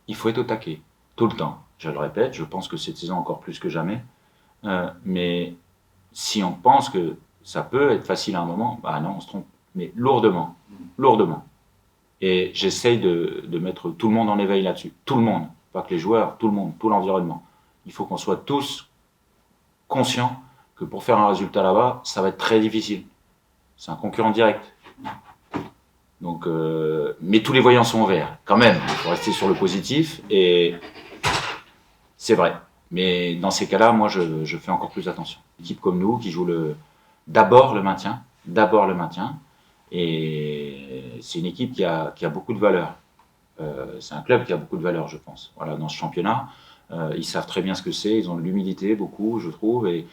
il faut être au taquet, tout le temps. Je le répète, je pense que cette saison encore plus que jamais. Mais si on pense que ça peut être facile à un moment, bah non, on se trompe. Mais lourdement, lourdement. Et j'essaye de mettre tout le monde en éveil là-dessus. Tout le monde. Pas que les joueurs, tout le monde, tout l'environnement. Il faut qu'on soit tous conscients que pour faire un résultat là-bas, ça va être très difficile. C'est un concurrent direct. Donc, mais tous les voyants sont au vert, quand même. Il faut rester sur le positif, et c'est vrai. Mais dans ces cas-là, moi, je fais encore plus attention. Une équipe comme nous, qui joue d'abord le maintien, et c'est une équipe qui a beaucoup de valeur. C'est un club qui a beaucoup de valeur, je pense. Voilà, dans ce championnat, ils savent très bien ce que c'est, ils ont de l'humilité, beaucoup, je trouve, et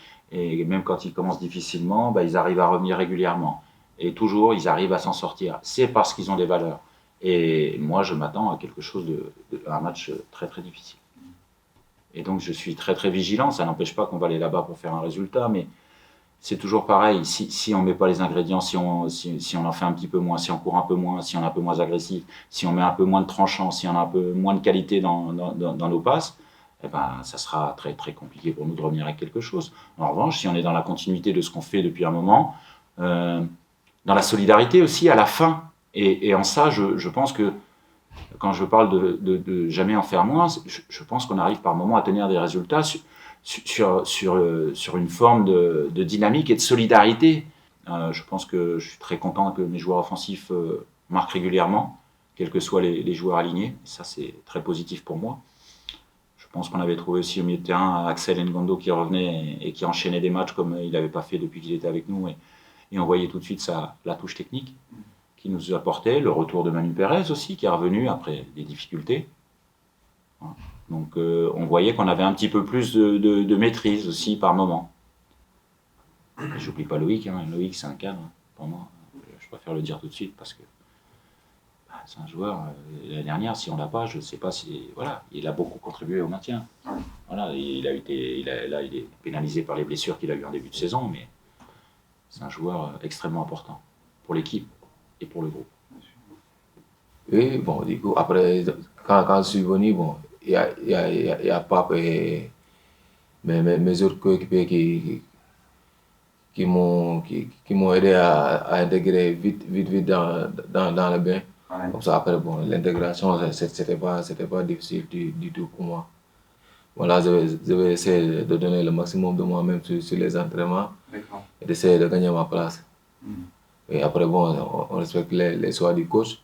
même quand ils commencent difficilement, bah, ils arrivent à revenir régulièrement. Et toujours, ils arrivent à s'en sortir. C'est parce qu'ils ont des valeurs. Et moi, je m'attends à quelque chose à un match très très difficile. Et donc, je suis très très vigilant. Ça n'empêche pas qu'on va aller là-bas pour faire un résultat, mais c'est toujours pareil. Si on ne met pas les ingrédients, si on en fait un petit peu moins, si on court un peu moins, si on est un peu moins agressif, si on met un peu moins de tranchant, si on a un peu moins de qualité dans nos passes, eh ben, ça sera très très compliqué pour nous de revenir avec quelque chose. En revanche, si on est dans la continuité de ce qu'on fait depuis un moment, dans la solidarité aussi à la fin, et en ça, je pense que quand je parle de jamais en faire moins, je pense qu'on arrive par moments à tenir des résultats sur une forme de dynamique et de solidarité. Je pense que je suis très content que mes joueurs offensifs marquent régulièrement, quels que soient les joueurs alignés. Ça, c'est très positif pour moi. Je pense qu'on avait trouvé aussi au milieu de terrain Axel Ngondo qui revenait et qui enchaînait des matchs comme il n'avait pas fait depuis qu'il était avec nous. Et on voyait tout de suite la touche technique qui nous apportait. Le retour de Manu Pérez aussi, qui est revenu après des difficultés. Donc on voyait qu'on avait un petit peu plus de maîtrise aussi par moment. J'oublie pas Loïc, hein. Loïc c'est un cadre pour moi. Je préfère le dire tout de suite parce que c'est un joueur. L'année dernière, si on l'a pas, je ne sais pas si. Voilà, il a beaucoup contribué au maintien. Voilà, il est pénalisé par les blessures qu'il a eues en début de saison, mais c'est un joueur extrêmement important pour l'équipe et pour le groupe. Oui, bon, du coup, après, quand je suis venu, bon, il y a Pape et mes autres coéquipiers qui m'ont aidé à intégrer vite dans le bain. Ouais. Comme ça, après, bon, l'intégration, c'était pas difficile du tout pour moi. Voilà, je vais essayer de donner le maximum de moi-même sur les entraînements. Et d'essayer de gagner ma place. Et après, bon, on respecte les choix du coach.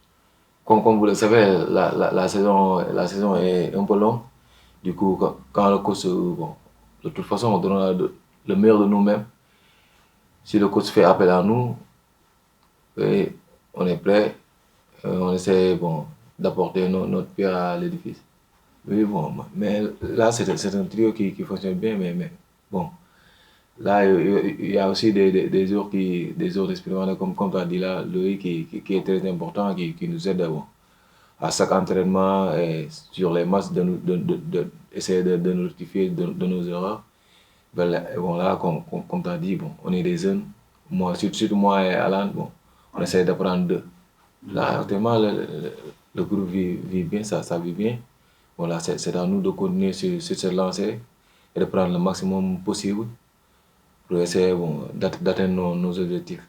Comme vous le savez, la saison est un peu longue. Du coup, quand le coach, bon, de toute façon, on donnera le meilleur de nous-mêmes. Si le coach fait appel à nous, et on est prêt, on essaie bon, d'apporter notre pierre à l'édifice. Oui, bon, mais là, c'est un trio qui fonctionne bien, mais bon, là, il y a aussi des autres expérimentés, comme tu as dit là, Loïc, qui est très important, qui nous aide bon, à chaque entraînement et sur les matchs, essayer de nous rectifier de nos erreurs. Bon, là, comme tu as dit, bon, on est des jeunes. Moi, surtout moi et Alan, bon, on essaie d'apprendre d'eux. Là, actuellement, le groupe vit bien, ça vit bien. Voilà, c'est à nous de continuer sur cette lancée et de prendre le maximum possible pour essayer bon, d'atteindre nos objectifs.